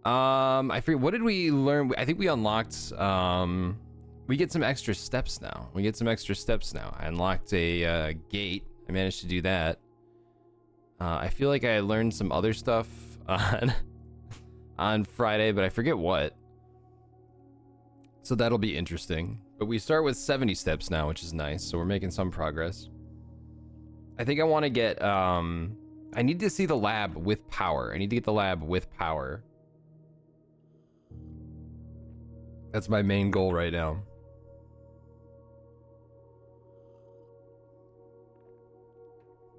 I forget, what did we learn? I think we unlocked, we get some extra steps now. I unlocked a gate. I managed to do that. I feel like I learned some other stuff on Friday, but I forget what. So that'll be interesting. But we start with 70 steps now, which is nice. So we're making some progress. I think I want to get, I need to see the lab with power. I need to get the lab with power. That's my main goal right now.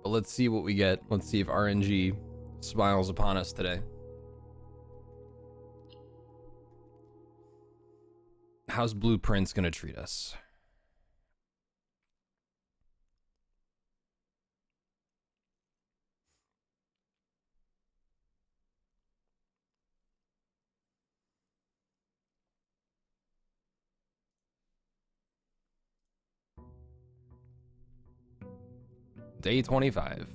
But let's see what we get. Let's see if RNG smiles upon us today. How's Blueprints gonna treat us? Day 25.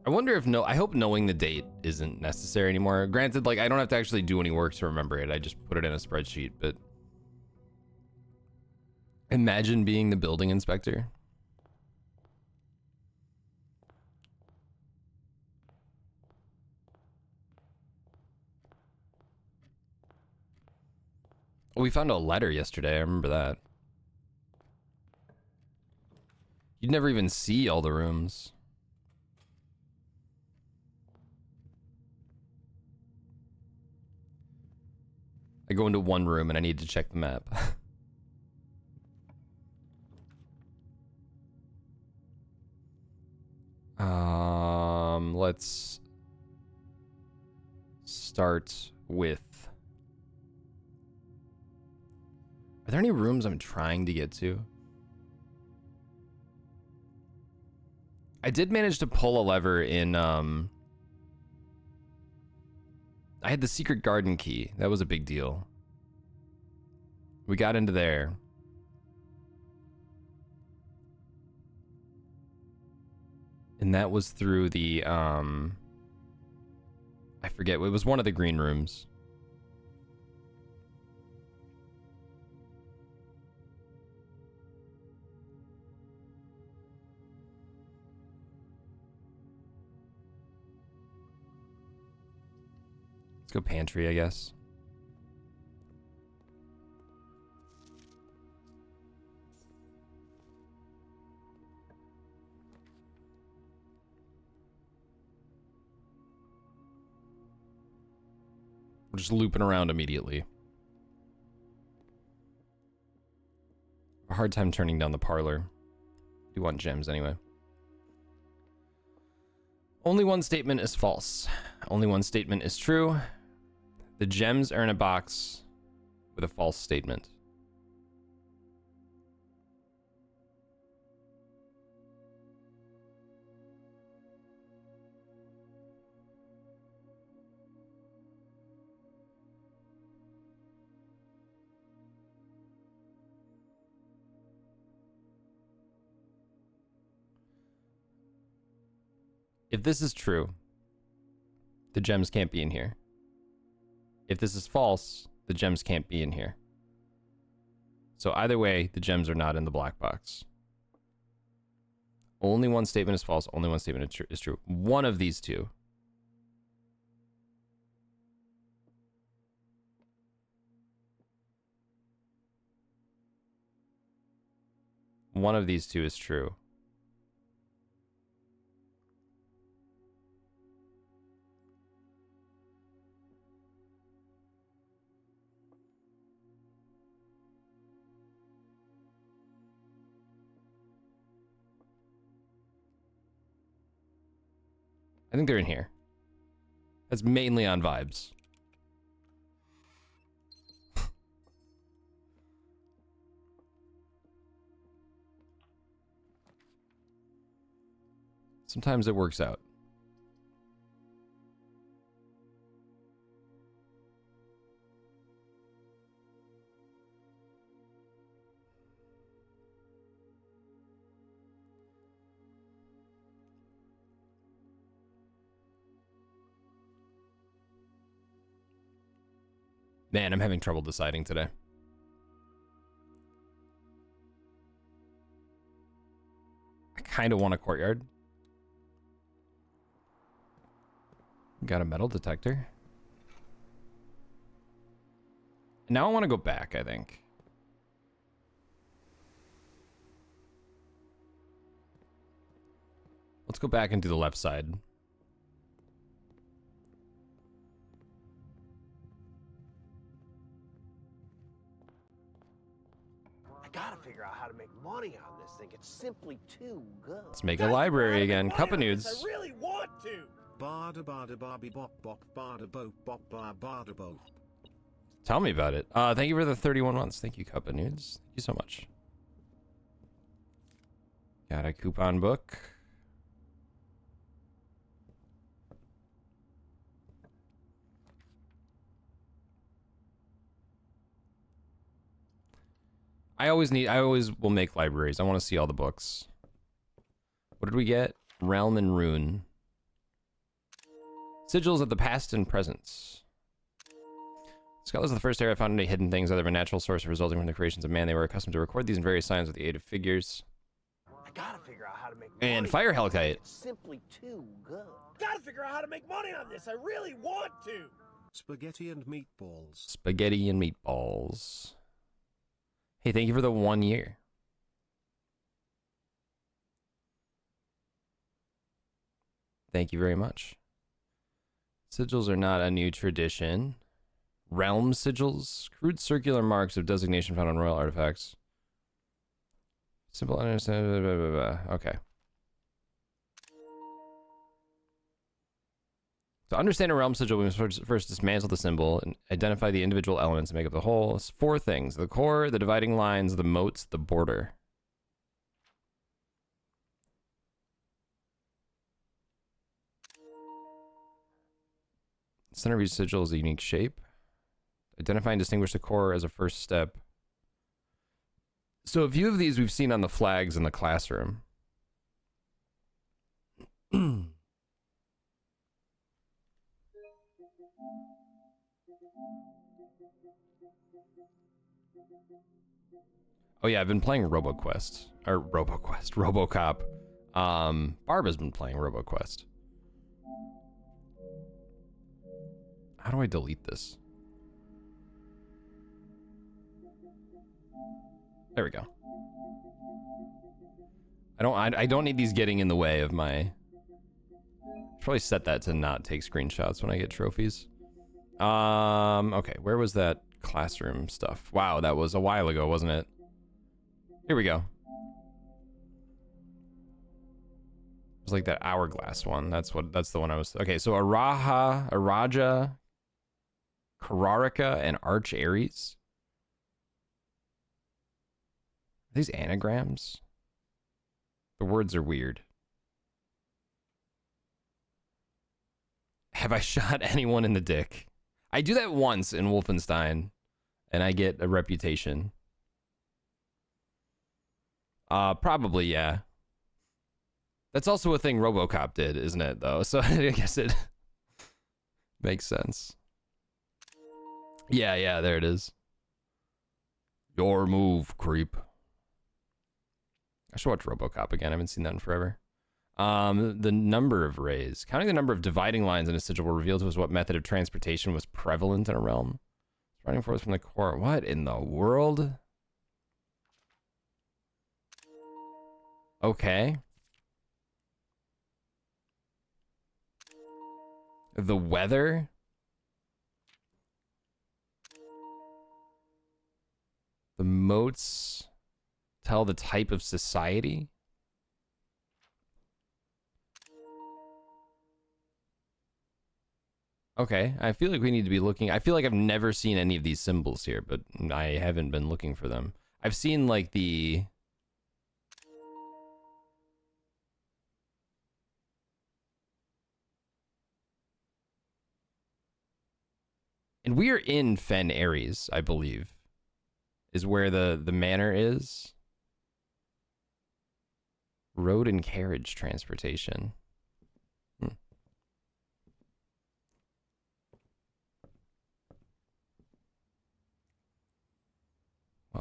I wonder if I hope knowing the date isn't necessary anymore. Granted, like, I don't have to actually do any work to remember it. I just put it in a spreadsheet, but imagine being the building inspector. Oh, we found a letter yesterday. I remember that. You'd never even see all the rooms. I go into one room and I need to check the map. Let's start with... Are there any rooms I'm trying to get to? I did manage to pull a lever in, I had the secret garden key. That was a big deal. We got into there. And that was through the, I forget, it was one of the green rooms. Let's go pantry, I guess. We're just looping around immediately. A hard time turning down the parlor. Do want gems anyway. Only one statement is false. Only one statement is true. The gems are in a box with a false statement. If this is true, the gems can't be in here. If this is false, the gems can't be in here. So either way, the gems are not in the black box. Only one statement is false, only one statement is true. One of these two. One of these two is true. I think they're in here. That's mainly on vibes. Sometimes it works out. Man, I'm having trouble deciding today. I kind of want a courtyard. Got a metal detector. Now I want to go back, I think. Let's go back and do the left side. I gotta figure out how to make money on this thing. It's simply too good. Let's make a library again. Cup of nudes. I really want to. Barda barda barby bop bop barda bo bop bar barda bo. Tell me about it. Thank you for the 31 months. Thank you, Cup of Nudes. Thank you so much. Got a coupon book. I always will make libraries. I want to see all the books. What did we get? Realm and Rune. Sigils of the past and present. Scholars of the first era found any hidden things other than a natural source resulting from the creations of man. They were accustomed to record these in various signs with the aid of figures. I gotta figure out how to make And money. Fire Hellkite. It's simply too good. Gotta figure out how to make money on this. I really want to. Spaghetti and meatballs. Spaghetti and meatballs. Hey, thank you for the 1 year. Thank you very much. Sigils are not a new tradition. Realm sigils, crude circular marks of designation found on royal artifacts. Simple understand. Blah, blah, blah, blah. Okay. To understand a realm sigil, we must first dismantle the symbol and identify the individual elements that make up the whole. It's 4 things: the core, the dividing lines, the moats, the border. Center of each sigil is a unique shape. Identify and distinguish the core as a first step. So a few of these we've seen on the flags in the classroom. Oh yeah, I've been playing RoboQuest. Or RoboCop. Barba's been playing RoboQuest. How do I delete this? There we go. I don't need these getting in the way of my... Probably set that to not take screenshots when I get trophies. Okay, where was that classroom stuff? Wow, that was a while ago, wasn't it? Here we go. It was like that hourglass one. That's the one I was... Okay, so Araja, Kararika, and Arch Ares. Are these anagrams? The words are weird. Have I shot anyone in the dick? I do that once in Wolfenstein, and I get a reputation. Probably, yeah. That's also a thing RoboCop did, isn't it, though? So I guess it makes sense. Yeah, there it is. Your move, creep. I should watch RoboCop again. I haven't seen that in forever. The number of rays. Counting the number of dividing lines in a sigil will reveal to us what method of transportation was prevalent in a realm. Running forth from the core. What in the world? Okay. The weather? The moats tell the type of society? Okay, I feel like we need to be looking. I feel like I've never seen any of these symbols here, but I haven't been looking for them. I've seen like the... And we are in Fen Ares, I believe, is where the manor is. Road and carriage transportation.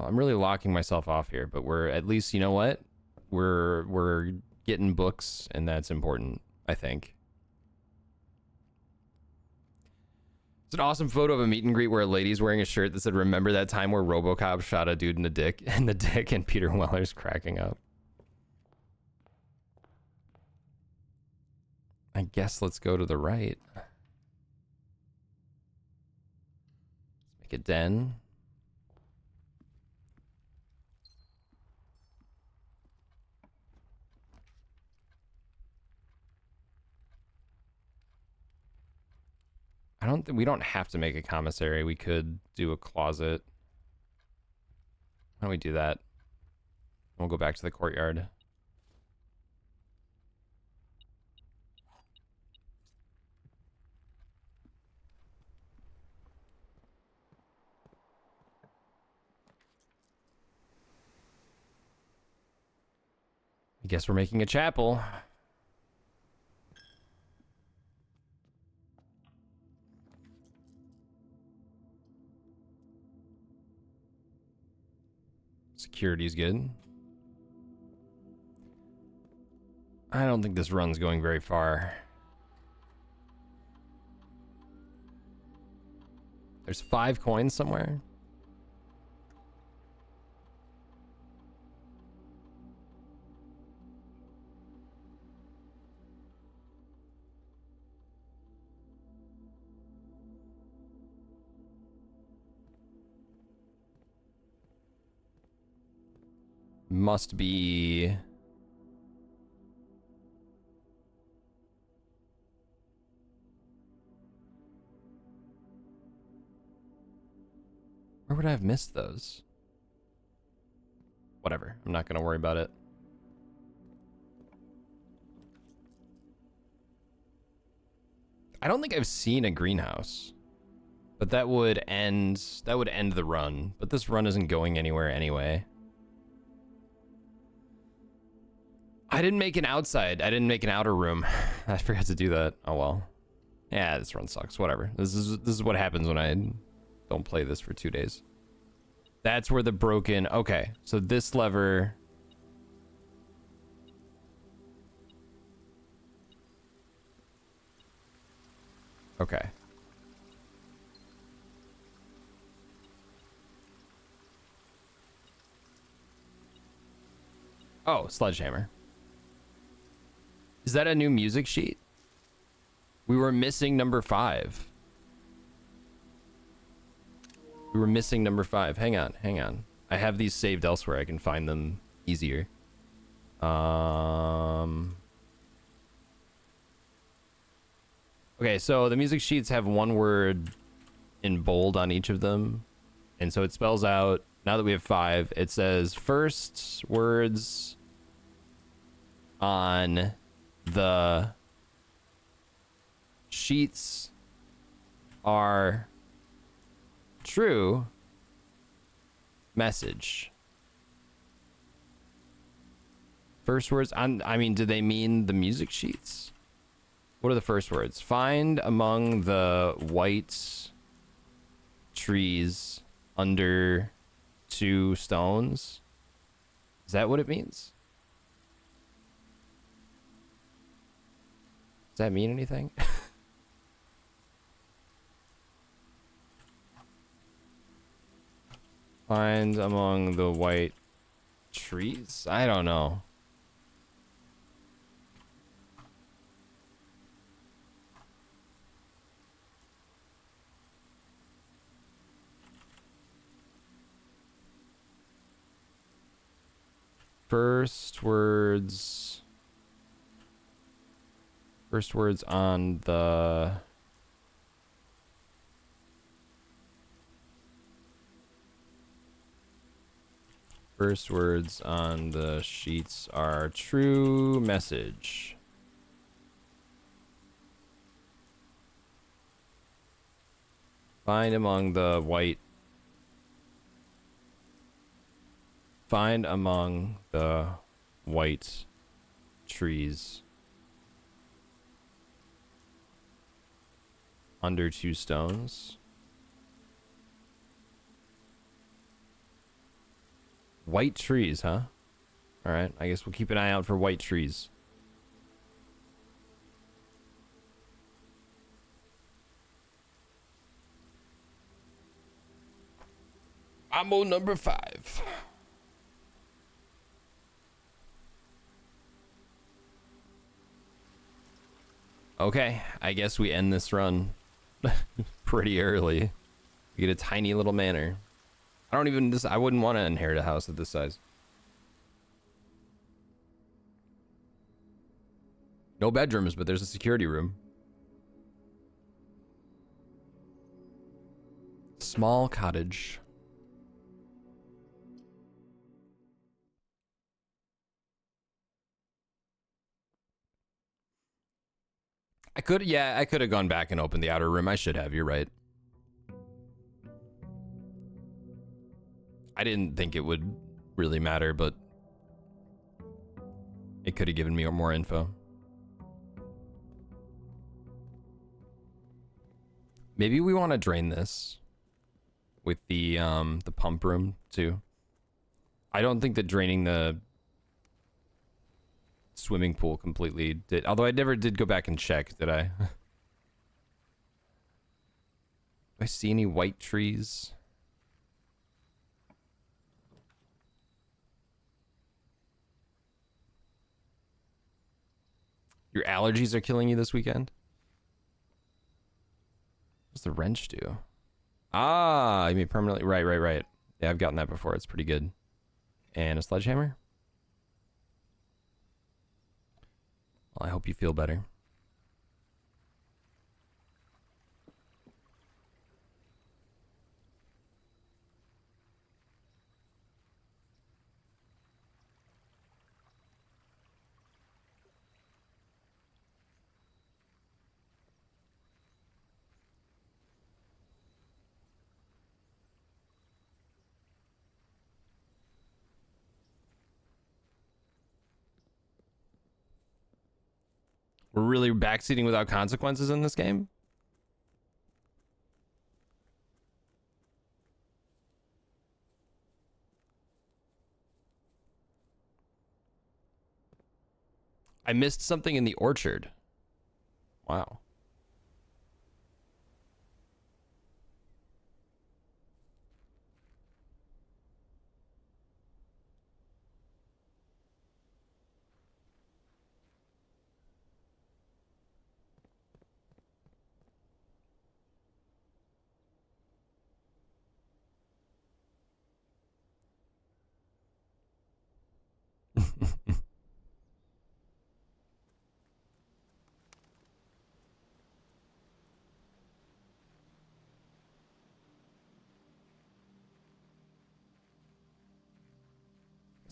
Well, I'm really locking myself off here, but we're at least, you know what? We're getting books, and that's important, I think. It's an awesome photo of a meet and greet where a lady's wearing a shirt that said, "Remember that time where RoboCop shot a dude in the dick," and Peter Weller's cracking up. I guess let's go to the right. Let's make a den. I don't think we don't have to make a commissary. We could do a closet. Why don't we do that? We'll go back to the courtyard. I guess we're making a chapel. Security's good. I don't think this run's going very far. There's 5 coins somewhere. Must be... Where would I have missed those? Whatever. I'm not going to worry about it. I don't think I've seen a greenhouse. But that would end the run. But this run isn't going anywhere anyway. I didn't make an outside. I didn't make an outer room. I forgot to do that. Oh well. Yeah, this run sucks. Whatever. This is what happens when I don't play this for 2 days. That's where the broken... Okay, so this lever... Okay. Oh, sledgehammer. Is that a new music sheet? We were missing number 5. We were missing number 5. Hang on, hang on. I have these saved elsewhere. I can find them easier. Okay, so the music sheets have one word in bold on each of them. And so it spells out, now that we have 5, it says first words on the sheets are true message. First words on, I mean, do they mean the music sheets? What are the first words? Find among the white trees under 2 stones. Is that what it means? Does that mean anything? Find among the white trees? I don't know. First words on the sheets are true message. Find among the white trees under 2 stones. White trees, huh? All right, I guess we'll keep an eye out for white trees. I'm on number 5. Okay, I guess we end this run pretty early. We get a tiny little manor. I don't even, I wouldn't want to inherit a house of this size. No bedrooms, but there's a security room. Small cottage. I could have gone back and opened the outer room. I should have, you're right. I didn't think it would really matter, but it could have given me more info. Maybe we want to drain this with the pump room too. I don't think that draining the swimming pool completely did, although I never did go back and check, did I? Do I see any white trees? Your allergies are killing you this weekend? What's the wrench do? Ah, you mean permanently? Right. Yeah, I've gotten that before. It's pretty good. And a sledgehammer? Well, I hope you feel better. We're really backseating without consequences in this game? I missed something in the orchard. Wow.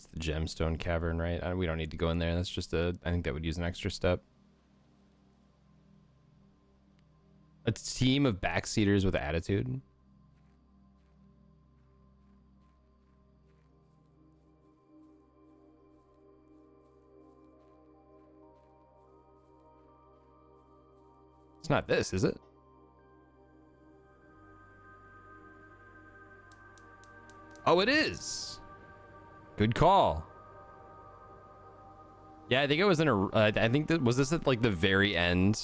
It's the gemstone cavern, right? We don't need to go in there. That's just I think that would use an extra step. A team of backseaters with attitude. It's not this, is it? Oh, it is. Good call. Yeah, I think it was in a. I think that was this at like the very end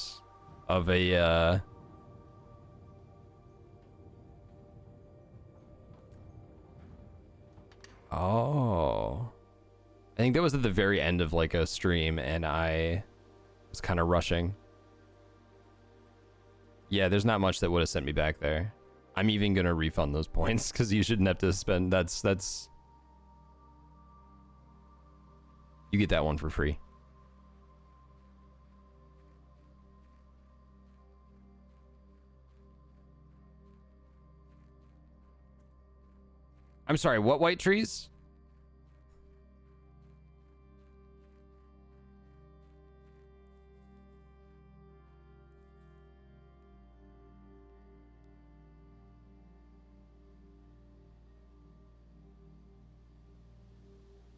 of a. Oh. I think that was at the very end of like a stream, and I was kind of rushing. Yeah, there's not much that would have sent me back there. I'm even gonna refund those points because you shouldn't have to spend. That's. You get that one for free. I'm sorry, what white trees?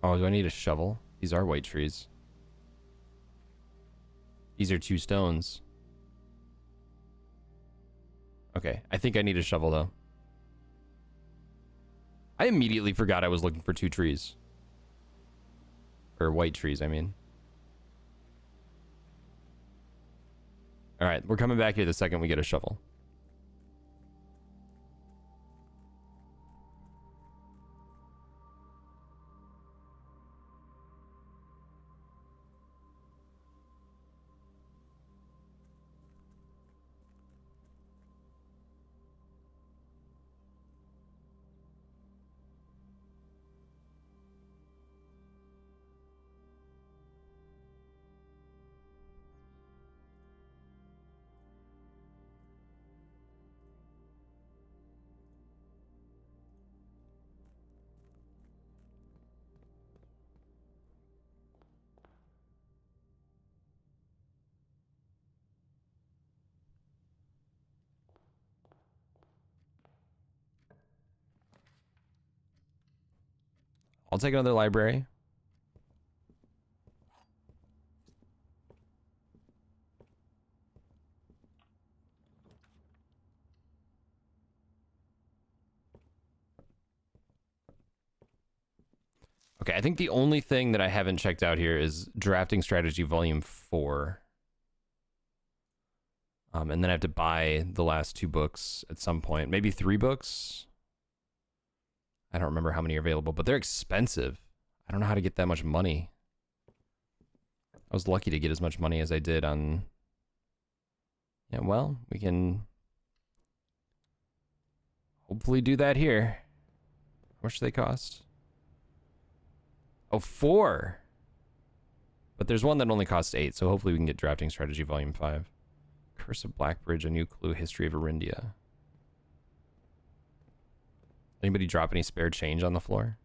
Oh, do I need a shovel? These are white trees. These are 2 stones. Okay, I think I need a shovel though. I immediately forgot I was looking for 2 trees. Or white trees, I mean. Alright, we're coming back here the second we get a shovel. I'll take another library. Okay, I think the only thing that I haven't checked out here is Drafting Strategy Volume 4. And then I have to buy the last 2 books at some point. Maybe 3 books? I don't remember how many are available, but they're expensive. I don't know how to get that much money. I was lucky to get as much money as I did on... Yeah, well, we can hopefully do that here. How much do they cost? Oh, 4! But there's one that only costs 8, so hopefully we can get Drafting Strategy Volume 5. Curse of Blackbridge, A New Clue, History of Arindia. Anybody drop any spare change on the floor?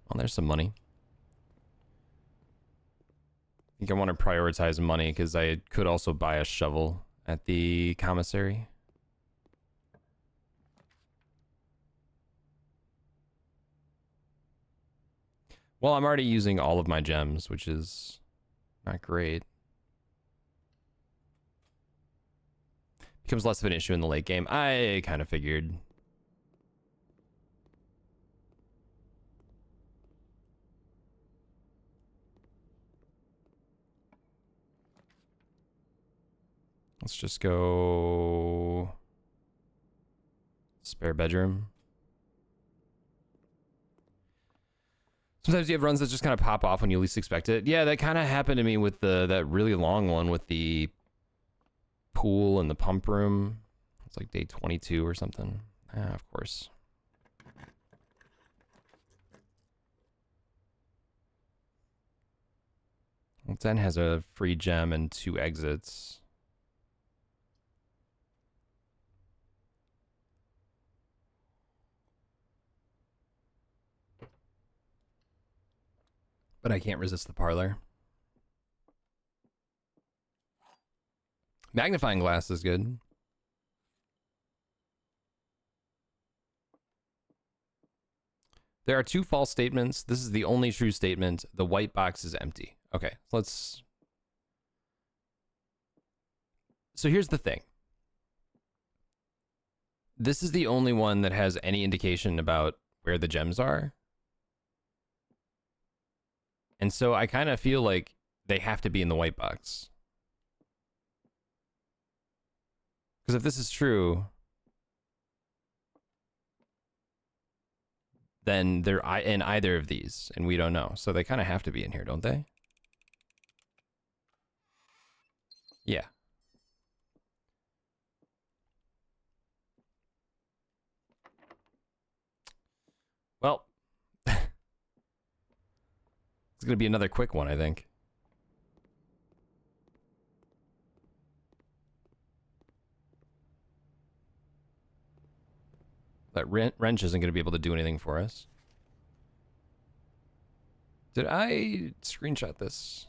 Well, there's some money. I think I want to prioritize money because I could also buy a shovel at the commissary. Well, I'm already using all of my gems, which is not great. Becomes less of an issue in the late game. I kind of figured. Let's just go spare bedroom. Sometimes you have runs that just kind of pop off when you least expect it. Yeah, that kind of happened to me with that really long one with the pool and the pump room. It's like day 22 or something. Of course. Well, 10 has a free gem and 2 exits. But I can't resist the parlor. Magnifying glass is good. There are 2 false statements. This is the only true statement. The white box is empty. Okay, let's... So here's the thing. This is the only one that has any indication about where the gems are. And so I kind of feel like they have to be in the white box. Because if this is true, then they're in either of these, and we don't know. So they kind of have to be in here, don't they? Yeah. Well, it's going to be another quick one, I think. That wrench isn't going to be able to do anything for us. Did I screenshot this?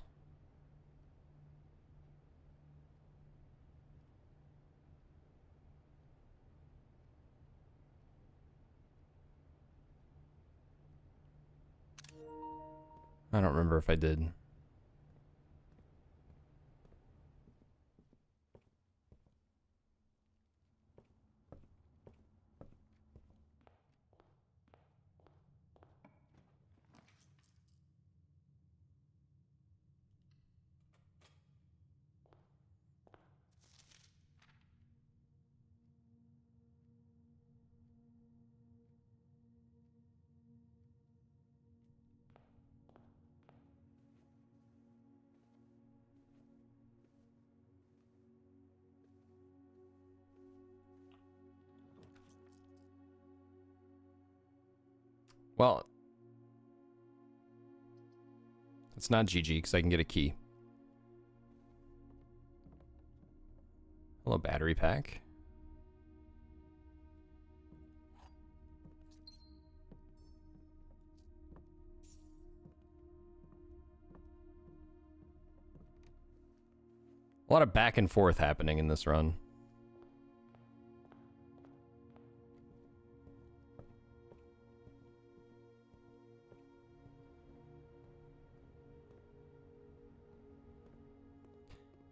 I don't remember if I did. Well, it's not GG because I can get a key. Hello, battery pack. A lot of back and forth happening in this run.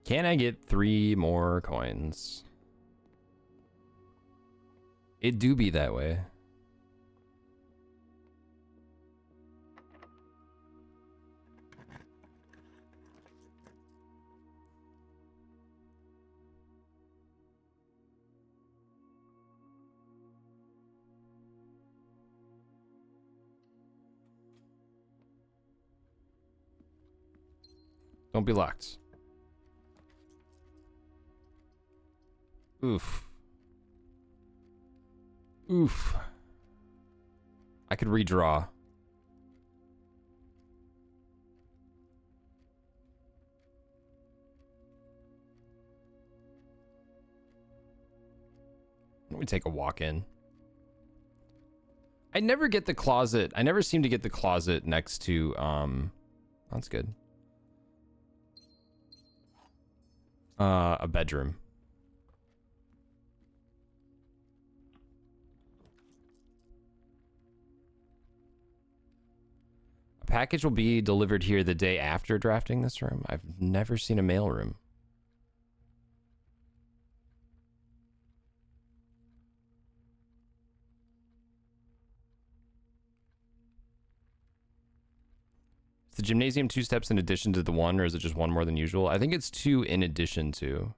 Can I get 3 more coins? It do be that way. Don't be locked. Oof. Oof. I could redraw. Let me take a walk in. I never get the closet. I never seem to get the closet next to, that's good. A bedroom. A package will be delivered here the day after drafting this room. I've never seen a mail room. Is the gymnasium 2 steps in addition to the 1, or is it just 1 more than usual? I think it's 2 in addition to.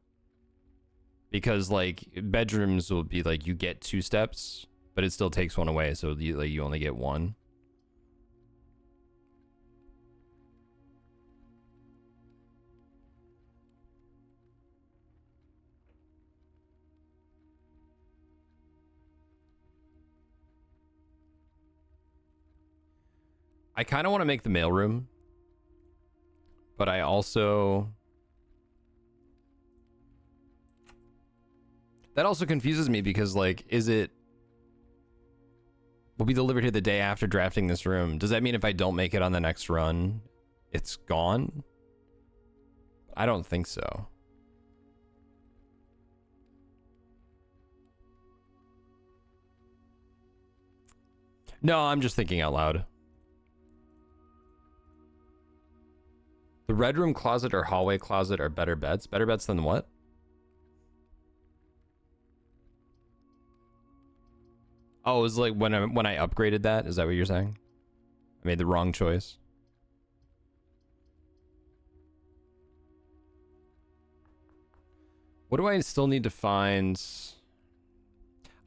Because, like, bedrooms will be, like, you get 2 steps, but it still takes 1 away, so you only get 1. I kind of want to make the mailroom, but I also... That also confuses me because, like, is it... Will be delivered here the day after drafting this room. Does that mean if I don't make it on the next run, it's gone? I don't think so. No, I'm just thinking out loud. The red room closet or hallway closet are better bets. Better bets than what? Oh, it was like when I upgraded that. Is that what you're saying? I made the wrong choice. What do I still need to find?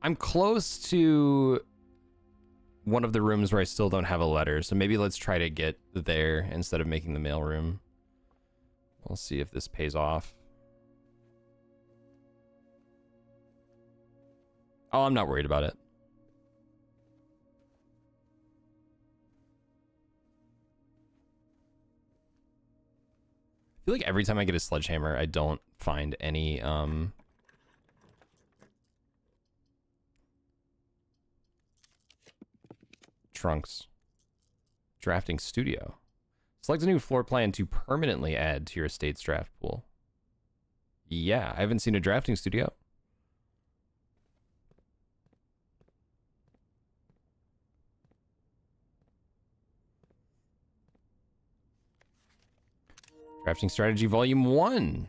I'm close to one of the rooms where I still don't have a letter, so maybe let's try to get there instead of making the mail room. We'll see if this pays off. Oh, I'm not worried about it. I feel like every time I get a sledgehammer, I don't find any, trunks. Drafting studio. Select a new floor plan to permanently add to your estate's draft pool. Yeah, I haven't seen a drafting studio. Drafting strategy volume 1.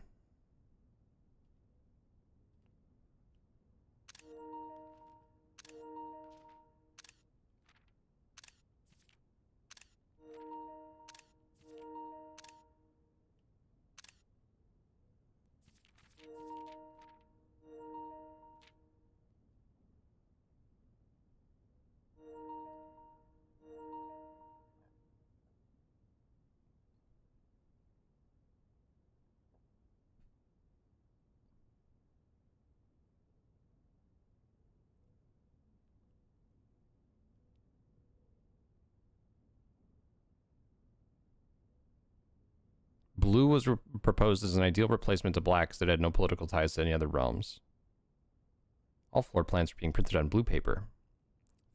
Blue was proposed as an ideal replacement to black because it had no political ties to any other realms. All floor plans were being printed on blue paper.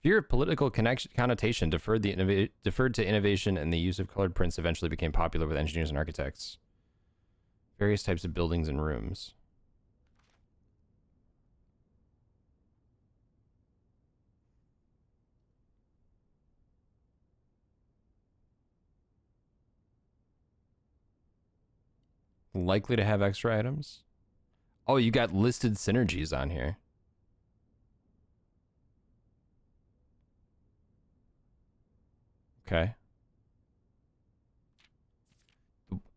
Fear of political connotation deferred to innovation, and the use of colored prints eventually became popular with engineers and architects. Various types of buildings and rooms. Likely to have extra items? Oh, you got listed synergies on here. Okay.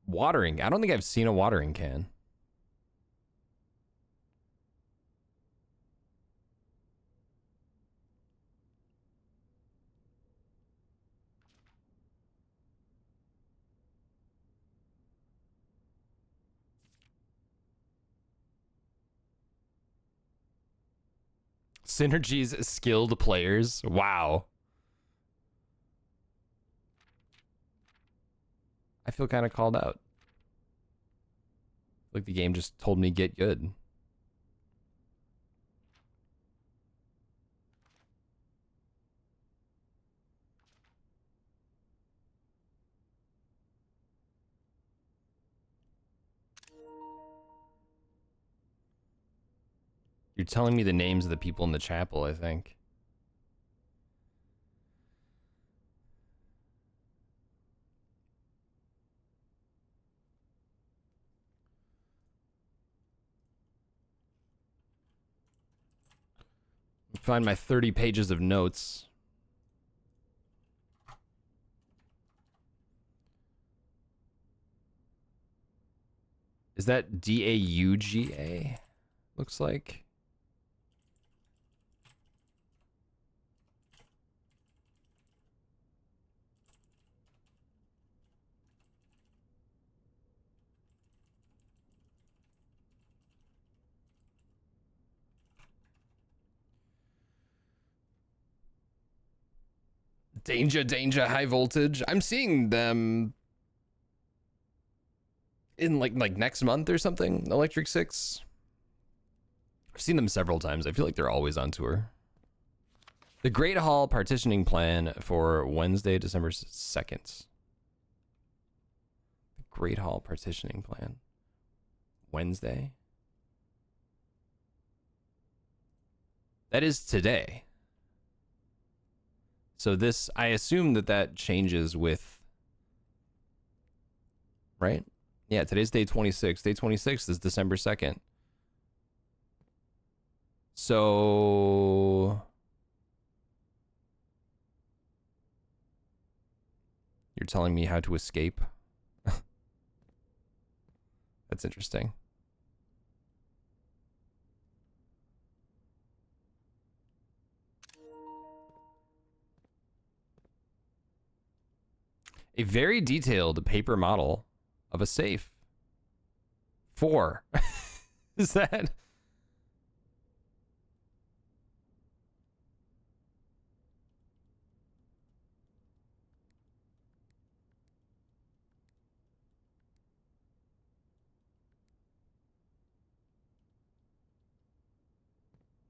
Watering. I don't think I've seen a watering can. Synergies skilled players. Wow. I feel kind of called out. Like the game just told me get good. You're telling me the names of the people in the chapel, I think. Find my 30 pages of notes. Is that D-A-U-G-A? Looks like. Danger, high voltage. I'm seeing them in like next month or something. Electric Six. I've seen them several times. I feel like they're always on tour. The Great Hall partitioning plan for Wednesday, December 2nd. The Great Hall partitioning plan. Wednesday. That is today. So this, I assume that changes with, right? Yeah, today's day 26. Day 26 is December 2nd. So you're telling me how to escape? That's interesting. A very detailed paper model of a safe. 4. Is that?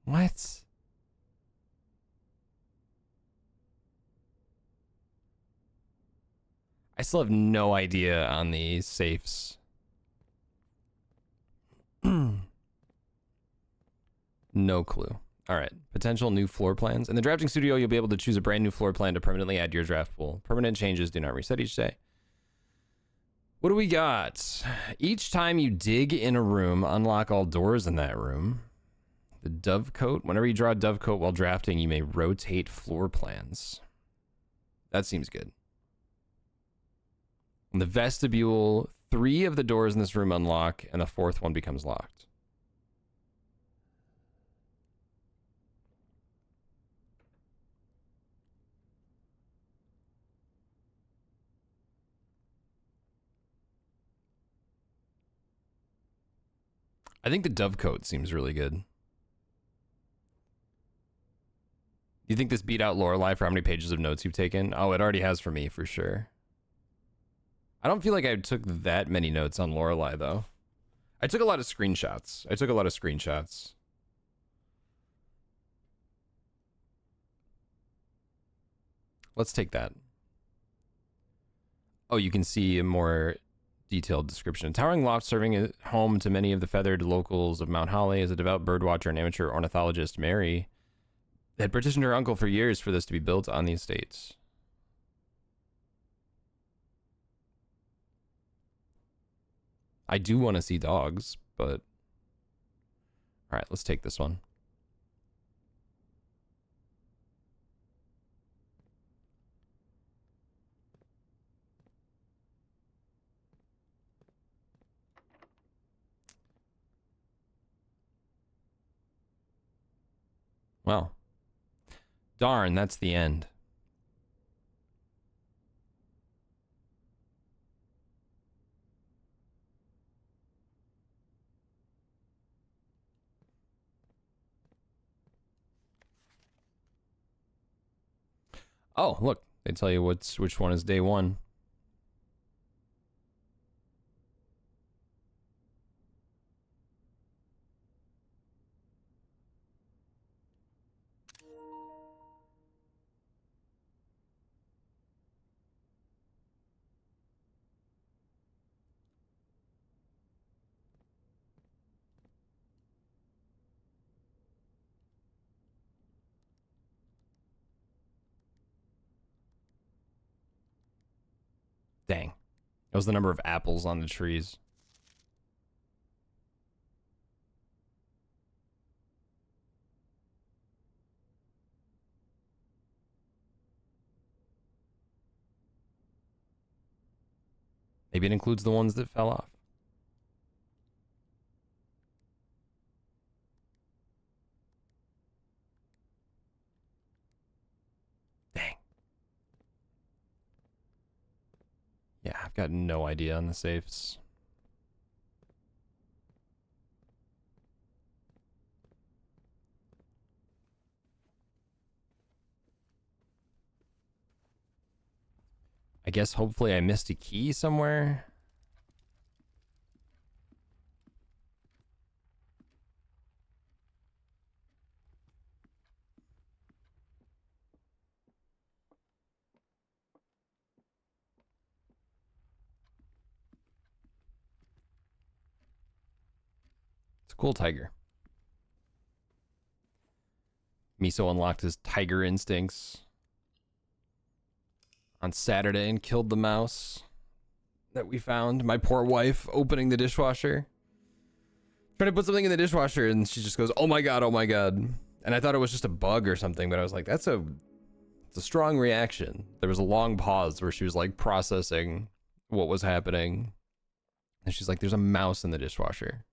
What? I still have no idea on the safes. No clue. All right. Potential new floor plans. In the drafting studio, you'll be able to choose a brand new floor plan to permanently add to your draft pool. Permanent changes do not reset each day. What do we got? Each time you dig in a room, unlock all doors in that room. The Dovecoat. Whenever you draw a Dovecoat while drafting, you may rotate floor plans. That seems good. In the vestibule, 3 of the doors in this room unlock, and the 4th one becomes locked. I think the Dovecoat seems really good. Do you think this beat out Lorelei for how many pages of notes you've taken? Oh, it already has for me, for sure. I don't feel like I took that many notes on Lorelei though. I took a lot of screenshots. Let's take that. Oh, you can see a more detailed description. Towering loft serving a home to many of the feathered locals of Mount Holly. As a devout birdwatcher and amateur ornithologist, Mary had petitioned her uncle for years for this to be built on the estates. I do want to see dogs, but... Alright, let's take this one. Well, darn, that's the end. Oh, look, they tell you which one is day one. Dang. That was the number of apples on the trees. Maybe it includes the ones that fell off. Dang. Yeah, I've got no idea on the safes. I guess hopefully I missed a key somewhere. It's a cool tiger. Miso unlocked his tiger instincts on Saturday and killed the mouse that we found. My poor wife opening the dishwasher, trying to put something in the dishwasher, and she just goes, "Oh my god, oh my god." And I thought it was just a bug or something, but I was like, it's a strong reaction. There was a long pause where she was like processing what was happening, and she's like, "There's a mouse in the dishwasher."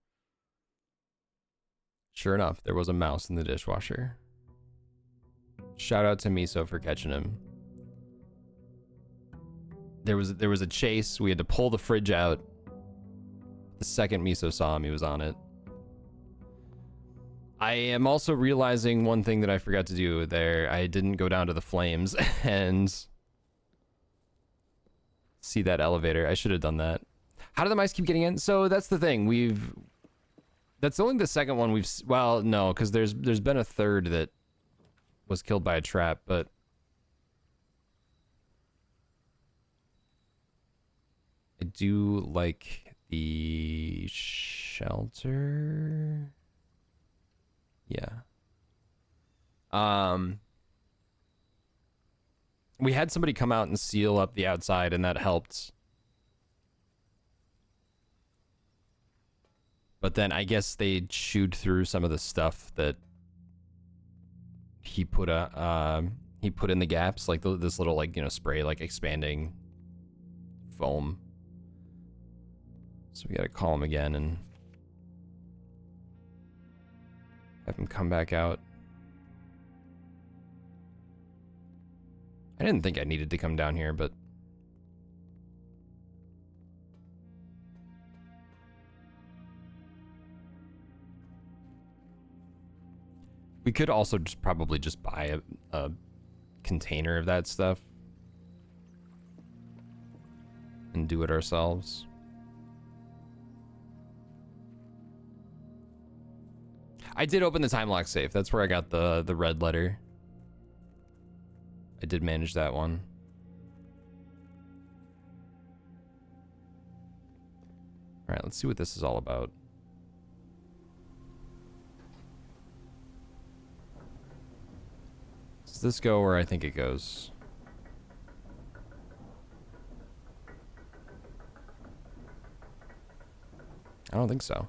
Sure enough, there was a mouse in the dishwasher. Shout out to Miso for catching him. There was a chase. We had to pull the fridge out. The second Miso saw him, he was on it. I am also realizing one thing that I forgot to do there. I didn't go down to the flames and see that elevator. I should have done that. How do the mice keep getting in? So that's the thing. That's only the second one we've... Well, no, because there's been a third that was killed by a trap, but... I do like the shelter. Yeah. We had somebody come out and seal up the outside, and that helped. But then I guess they chewed through some of the stuff that he put in the gaps, like this little, like, you know, spray, like expanding foam. So we gotta call him again and have him come back out. I didn't think I needed to come down here, but we could also just probably just buy a container of that stuff and and do it ourselves. I did open the time lock safe. That's where I got the red letter. I did manage that one. All right, let's see what this is all about. Does this go where I think it goes? I don't think so.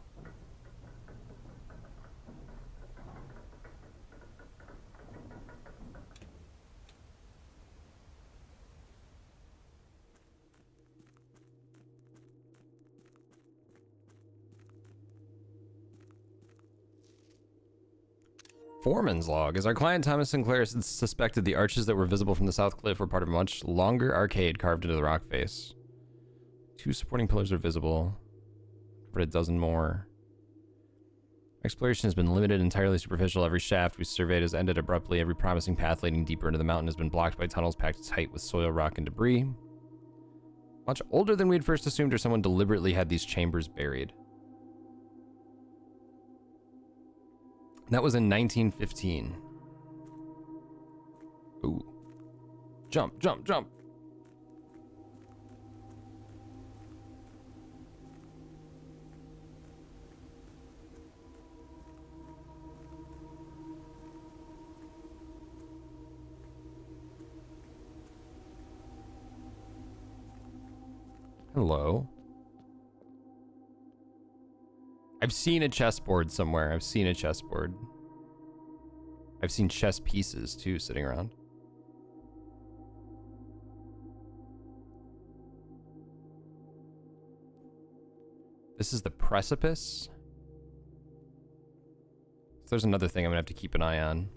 Foreman's log. As our client Thomas Sinclair suspected, the arches that were visible from the south cliff were part of a much longer arcade carved into the rock face. 2 supporting pillars are visible, but a dozen more. Exploration has been limited, entirely superficial. Every shaft we surveyed has ended abruptly. Every promising path leading deeper into the mountain has been blocked by tunnels packed tight with soil, rock, and debris. Much older than we had first assumed, or someone deliberately had these chambers buried. That was in 1915. Ooh. Jump, jump, jump. Hello. I've seen a chessboard somewhere. I've seen a chessboard. I've seen chess pieces too sitting around. This is the precipice. So there's another thing I'm gonna have to keep an eye on.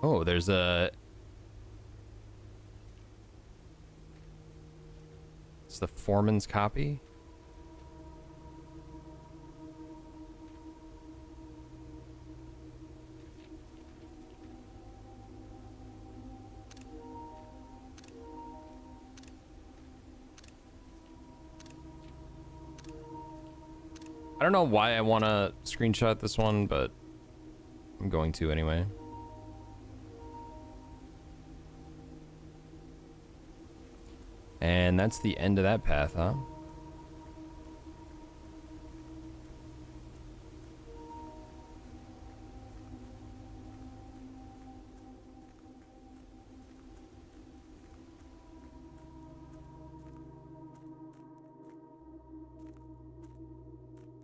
Oh, there's a... It's the foreman's copy. I don't know why I want to screenshot this one, but I'm going to anyway. And that's the end of that path, huh?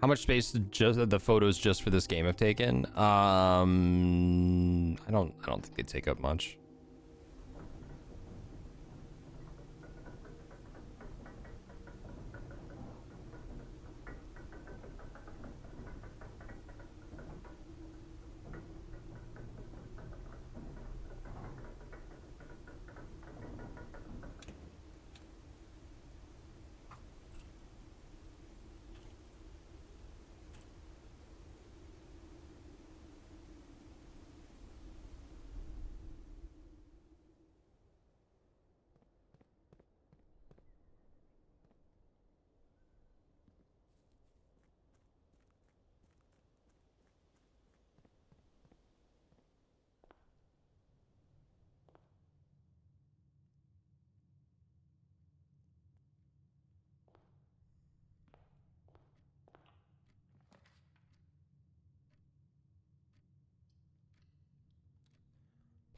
How much space did just the photos just for this game have taken? I don't think they take up much.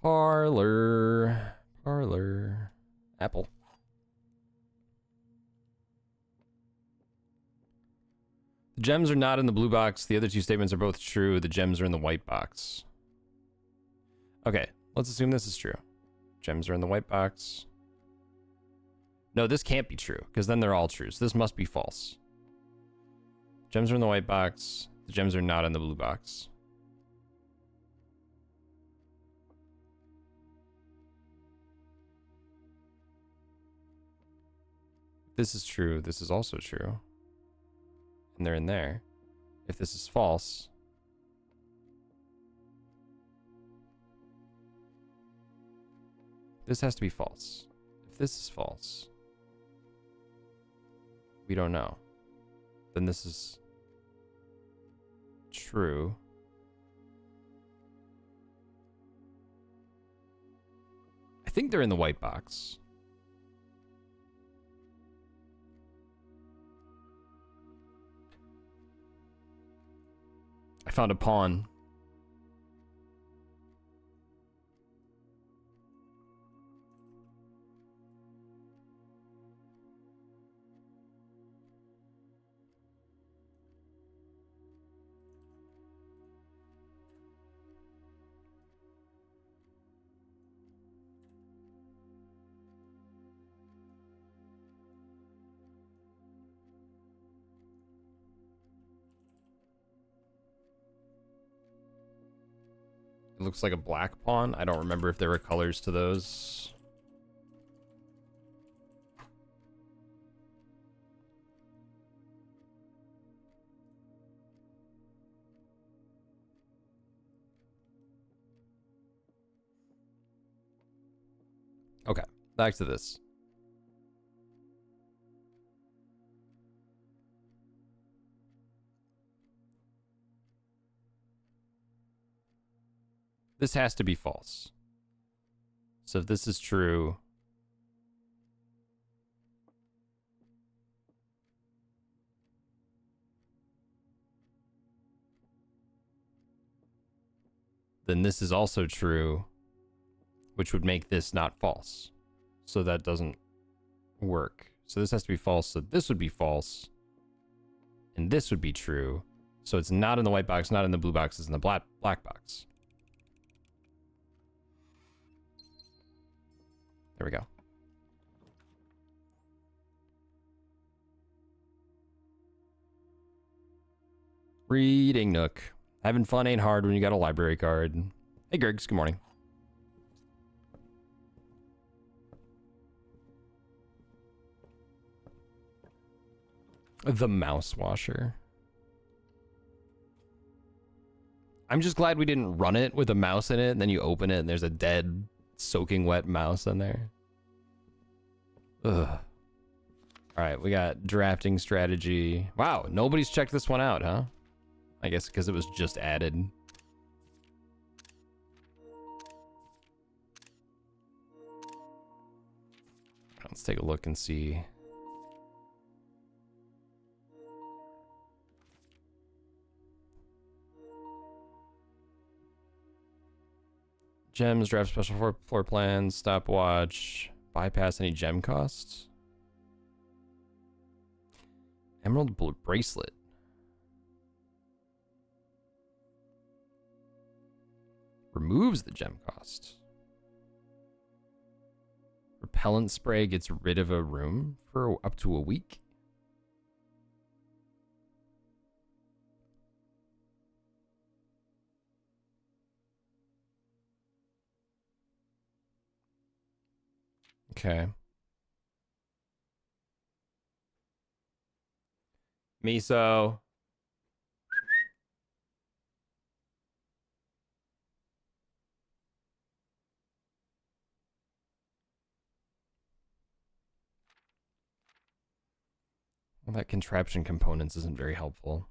Parlor. Apple. The gems are not in the blue box. The other two statements are both true. The gems are in the white box. Okay, let's assume this is true. Gems are in the white box. No, this can't be true, because then they're all true. So this must be false. Gems are in the white box. The gems are not in the blue box. this is true, this is also true. And they're in there. If this is false, this has to be false. If this is false, we don't know. Then this is true. I think they're in the white box. I found a pawn. It looks like a black pawn. I don't remember if there were colors to those. Okay, back to this. This has to be false. So if this is true, then this is also true, which would make this not false. So that doesn't work. So this has to be false. So this would be false. And this would be true. So it's not in the white box, not in the blue box, it's in the black box. There we go. Reading Nook. Having fun ain't hard when you got a library card. Hey, Gergs, good morning. The mouse washer. I'm just glad we didn't run it with a mouse in it, and then you open it and there's a dead, soaking wet mouse in there. Ugh. All right, we got drafting strategy. Wow, nobody's checked this one out, huh? I guess because it was just added. Let's take a look and see. Gems, draft special floor plans, stopwatch, bypass any gem costs. Emerald bracelet. Removes the gem cost. Repellent spray gets rid of a room for up to a week. Okay. Miso. Well, that contraption components isn't very helpful.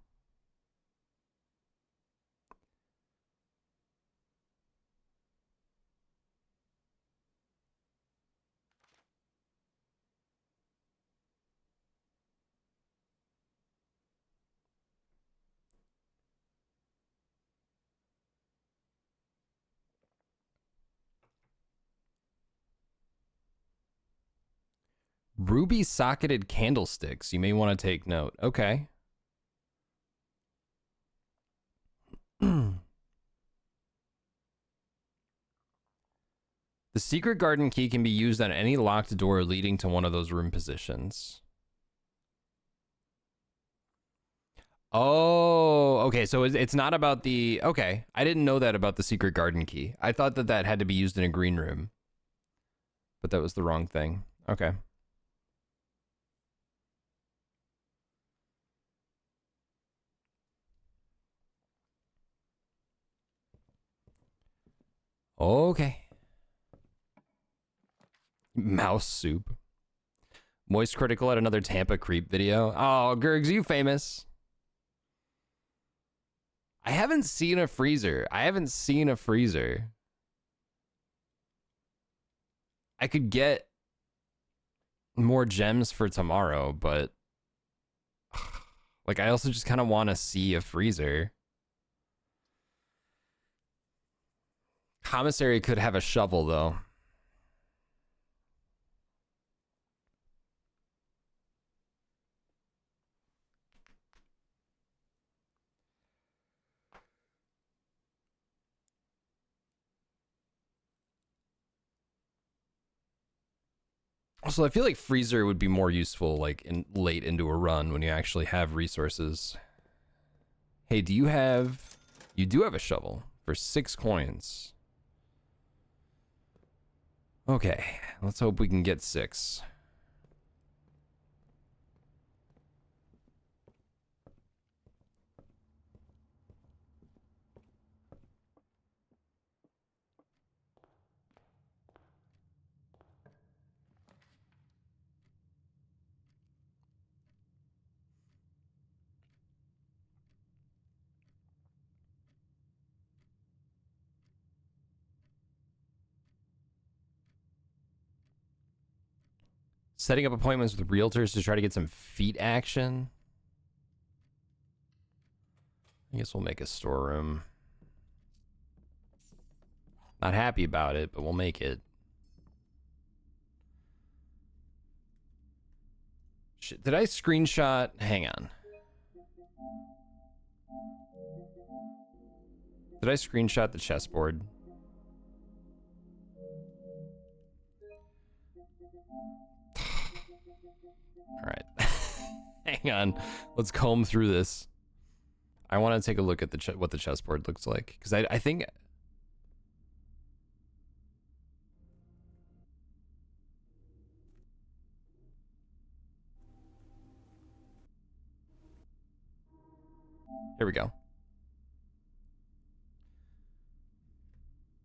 Ruby socketed candlesticks. You may want to take note. Okay. The secret garden key can be used on any locked door leading to one of those room positions. Oh, okay. So it's not about the... Okay. I didn't know that about the secret garden key. I thought that that had to be used in a green room. But that was the wrong thing. Okay. Okay. Mouse soup. Moist Critical had another Tampa Creep video. Oh, Gergs, you famous. I haven't seen a freezer. I could get more gems for tomorrow, but like I also just kind of want to see a freezer. Commissary could have a shovel though. Also, I feel like freezer would be more useful like late into a run when you actually have resources. Hey, do you have... You do have a shovel for 6 coins. Okay, let's hope we can get 6. Setting up appointments with realtors to try to get some feet action. I guess we'll make a storeroom. Not happy about it, but we'll make it. Shit, did I screenshot? Hang on. Did I screenshot the chessboard? All right. Hang on. Let's comb through this. I want to take a look at the what the chessboard looks like, because I think... Here we go.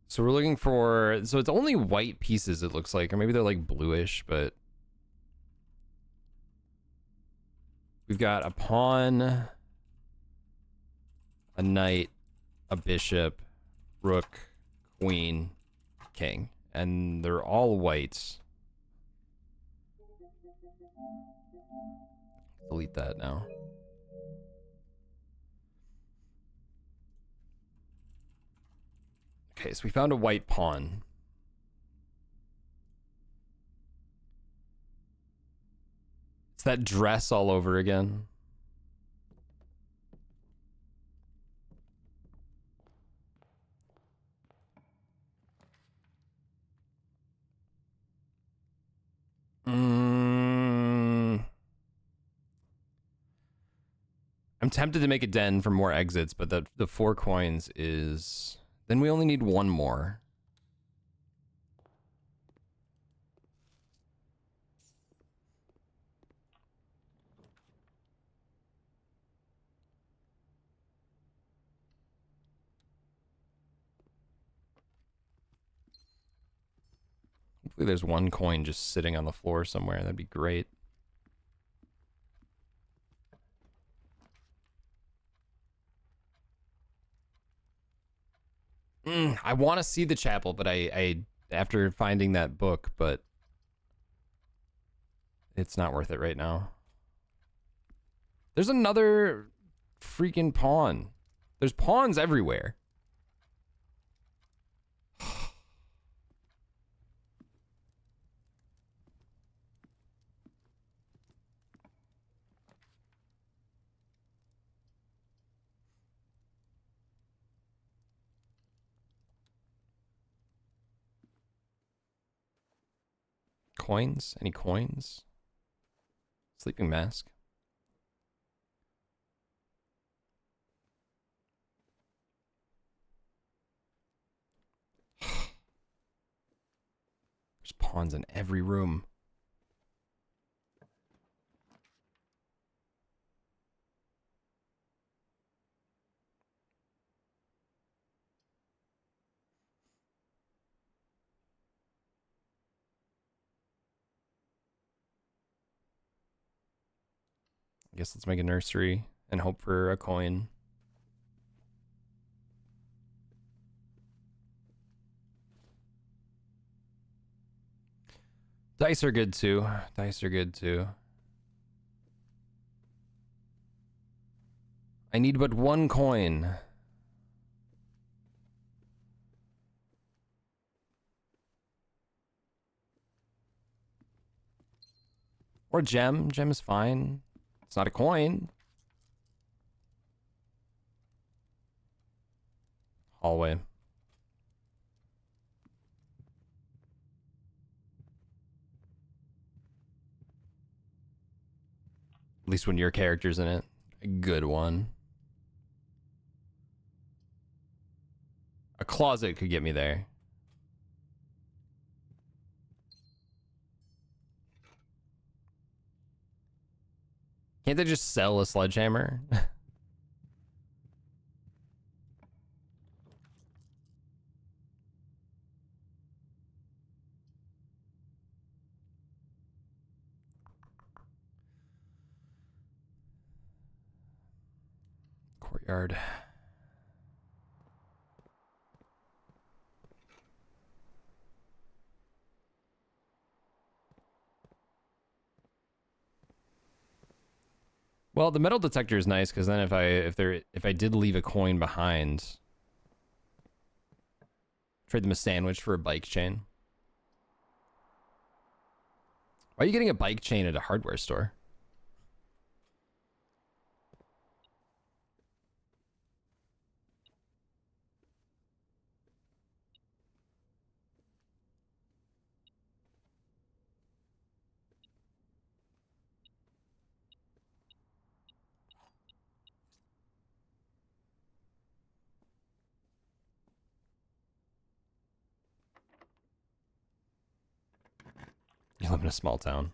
So we're looking for... So it's only white pieces, it looks like. Or maybe they're like bluish, but... We've got a pawn, a knight, a bishop, rook, queen, king. And they're all white. Delete that now. Okay, so we found a white pawn. It's that dress all over again. I'm tempted to make a den for more exits, but the 4 coins is... Then we only need 1 more. Hopefully there's 1 coin just sitting on the floor somewhere. That'd be great. I want to see the chapel, but I after finding that book, but it's not worth it right now. There's another freaking pawn. There's pawns everywhere. Coins? Any coins? Sleeping mask. There's pawns in every room. guess let's make a nursery and hope for a coin. Dice are good too. Dice are good too. I need but one coin. Or gem. Gem is fine. It's not a coin. Hallway. At least when your character's in it. A good one. A closet could get me there. Can't they just sell a sledgehammer? Courtyard. Well, the metal detector is nice because then if I did leave a coin behind, trade them a sandwich for a bike chain. Why are you getting a bike chain at a hardware store? You live in a small town.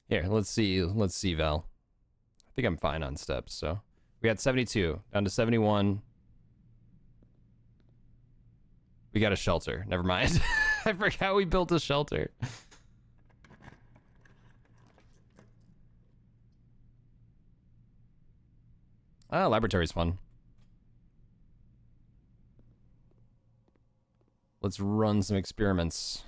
Here, let's see, Val. I think I'm fine on steps, so. We got 72, down to 71. We got a shelter, never mind. I forgot we built a shelter. Ah, laboratory's fun. Let's run some experiments.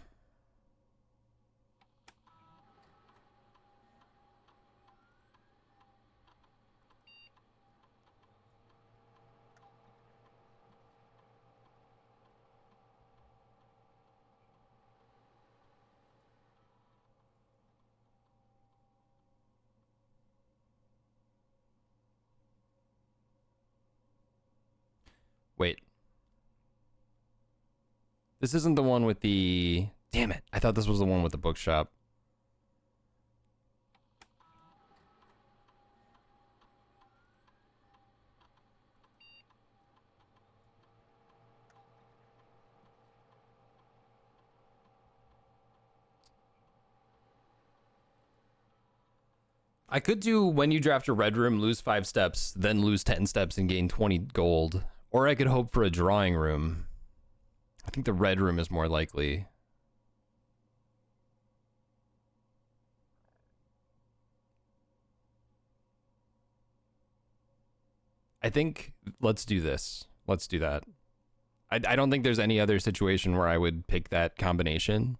Wait. This isn't the one with the... Damn it. I thought this was the one with the bookshop. I could do when you draft a red room, lose 5 steps, then lose 10 steps and gain 20 gold. Or I could hope for a drawing room. I think the red room is more likely. I think let's do this. Let's do that. I don't think there's any other situation where I would pick that combination.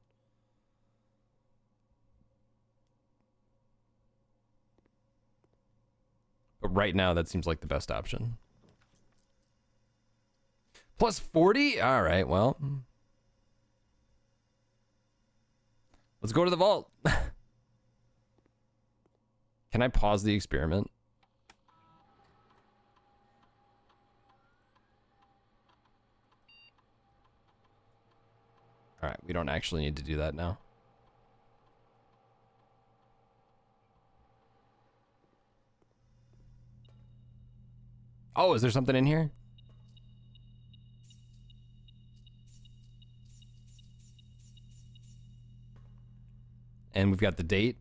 But right now, that seems like the best option. Plus 40? All right, well. Let's go to the vault. Can I pause the experiment? All right, we don't actually need to do that now. Oh, is there something in here? And we've got the date.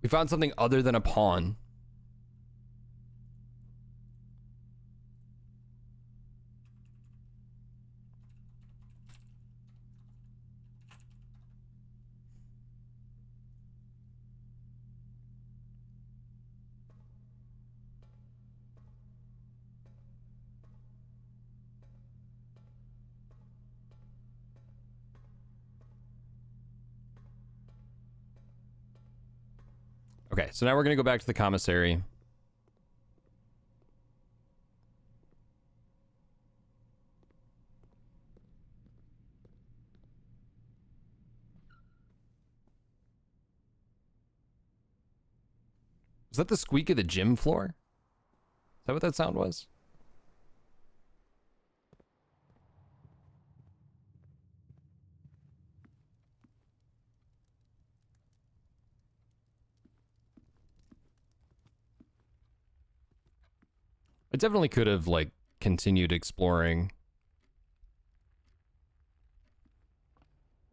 We found something other than a pawn. Okay, so now we're gonna go back to the commissary. Was that the squeak of the gym floor? Is that what that sound was? I definitely could have, like, continued exploring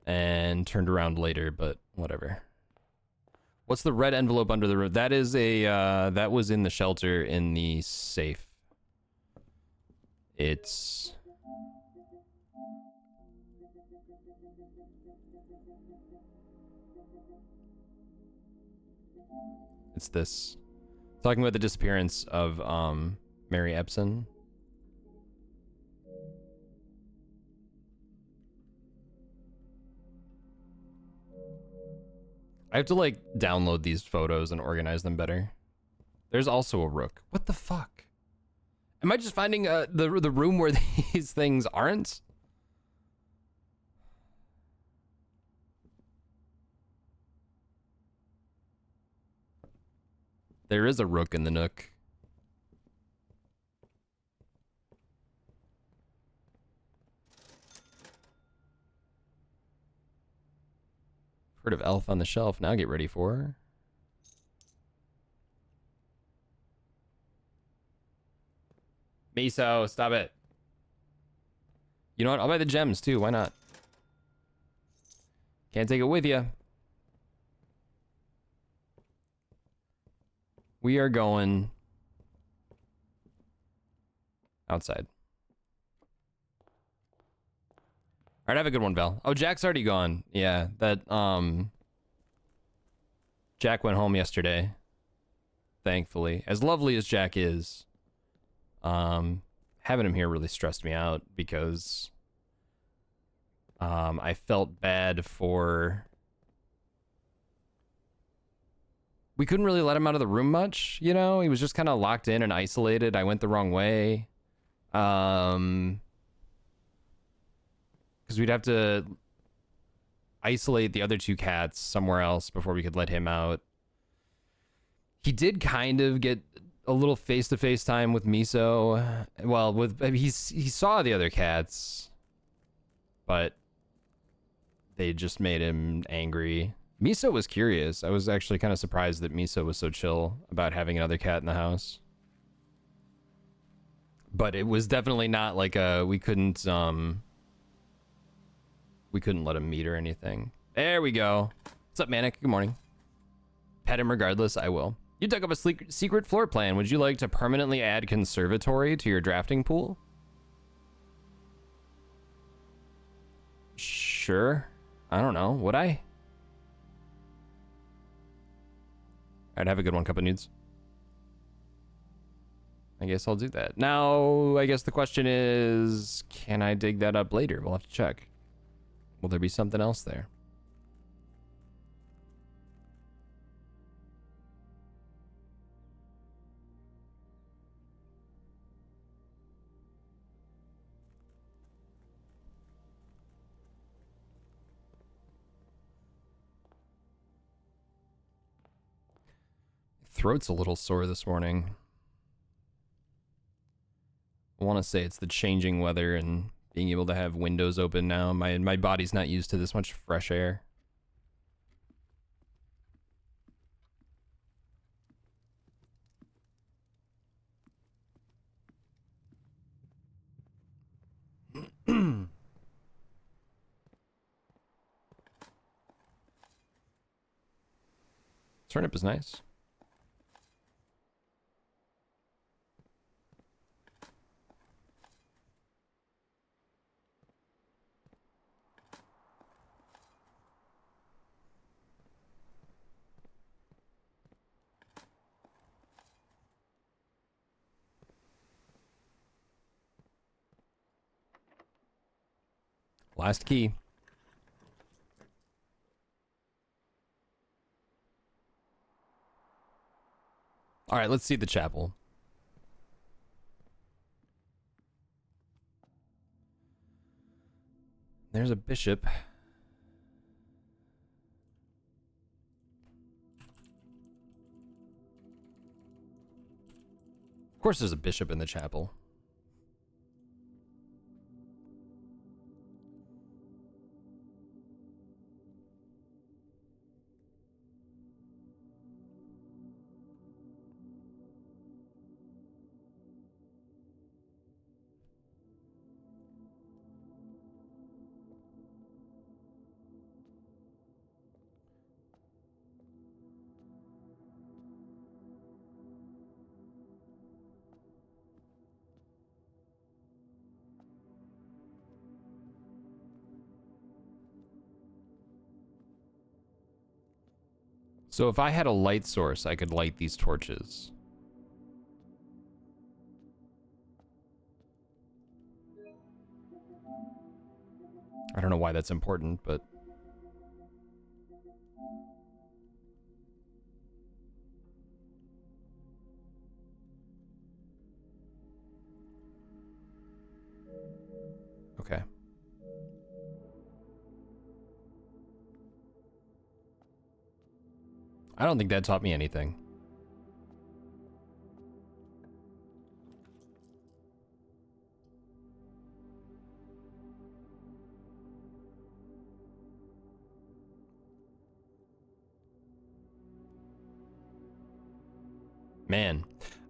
and turned around later, but whatever. What's the red envelope under the roof? That is a, that was in the shelter in the safe. It's... It's this. Talking about the disappearance of, Mary Epson. I have to, like, download these photos and organize them better. There's also a rook. What the fuck? Am I just finding the room where these things aren't? There is a rook in the nook. Heard of Elf on the Shelf. Now get ready for... Miso, stop it. You know what? I'll buy the gems too. Why not? Can't take it with you. We are going outside. All right, have a good one, Val. Oh, Jack's already gone. Yeah, that, Jack went home yesterday. Thankfully. As lovely as Jack is, having him here really stressed me out because, I felt bad for... We couldn't really let him out of the room much, you know? He was just kind of locked in and isolated. I went the wrong way. Because we'd have to isolate the other two cats somewhere else before we could let him out. He did kind of get a little face-to-face time with Miso. Well, he saw the other cats, but they just made him angry. Miso was curious. I was actually kind of surprised that Miso was so chill about having another cat in the house. But it was definitely not like we couldn't let him meet or anything. There we go. What's up, Manic? Good morning. Pet him regardless, I will. You dug up a secret floor plan. Would you like to permanently add conservatory to your drafting pool? Sure. I don't know. Would I? Alright, have a good one, Cup of Nudes. I guess I'll do that. Now, I guess the question is, can I dig that up later? We'll have to check. Will there be something else there? Throat's a little sore this morning. I want to say it's the changing weather and being able to have windows open now. My body's not used to this much fresh air. Turnip is nice. Last key. All right, let's see the chapel. There's a bishop. Of course there's a bishop in the chapel. So if I had a light source, I could light these torches. I don't know why that's important, but... Okay. I don't think that taught me anything. Man,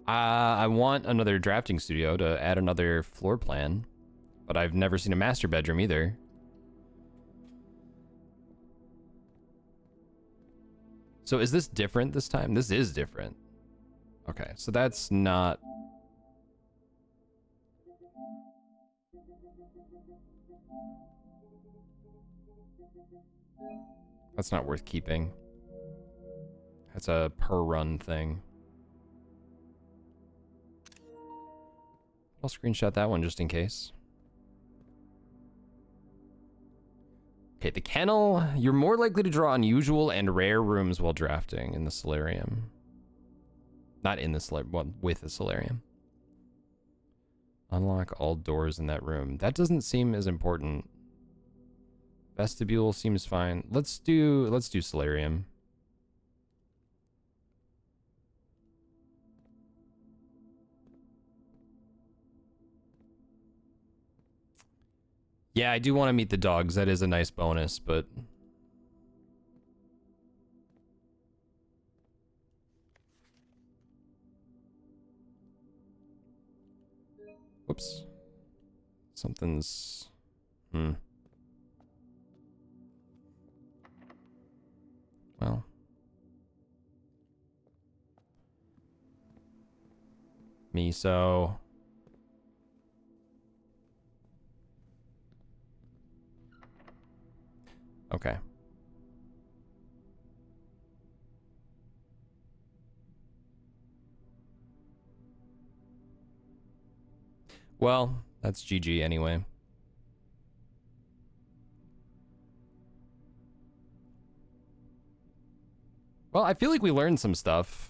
I want another drafting studio to add another floor plan, but I've never seen a master bedroom either. So is this different this time? This is different. Okay, so that's not... That's not worth keeping. That's a per run thing. I'll screenshot that one just in case. Okay, the kennel. You're more likely to draw unusual and rare rooms while drafting in the solarium. Not in the solarium, well, with the solarium. Unlock all doors in that room. That doesn't seem as important. Vestibule seems fine. Let's do solarium. Yeah, I do want to meet the dogs. That is a nice bonus, but... Whoops. Something's... Well... Miso... Okay. Well, that's GG anyway. Well, I feel like we learned some stuff.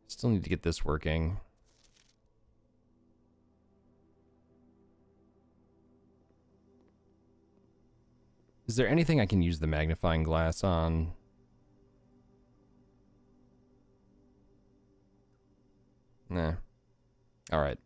Still need to get this working. Is there anything I can use the magnifying glass on? Nah. All right.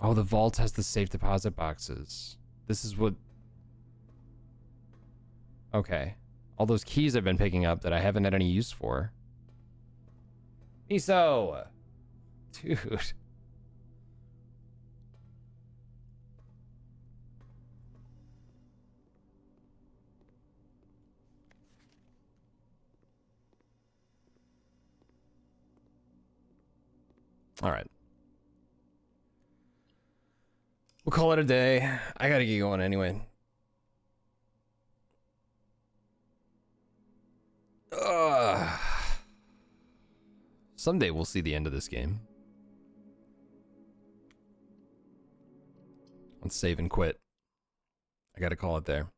Oh, the vault has the safe deposit boxes. This is what... Okay. All those keys I've been picking up that I haven't had any use for. Miso! Dude. All right. We'll call it a day. I gotta get going anyway. Someday we'll see the end of this game. Let's save and quit. I gotta call it there.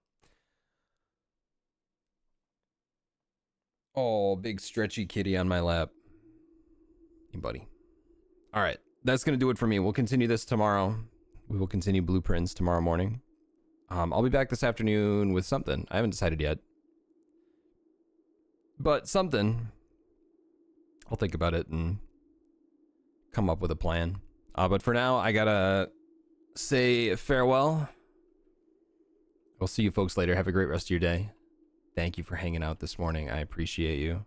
Oh, big stretchy kitty on my lap. Hey, buddy. All right, that's gonna do it for me. We'll continue this tomorrow. We will continue blueprints tomorrow morning. I'll be back this afternoon with something. I haven't decided yet. But something. I'll think about it and come up with a plan. But for now, I gotta say farewell. I'll see you folks later. Have a great rest of your day. Thank you for hanging out this morning. I appreciate you.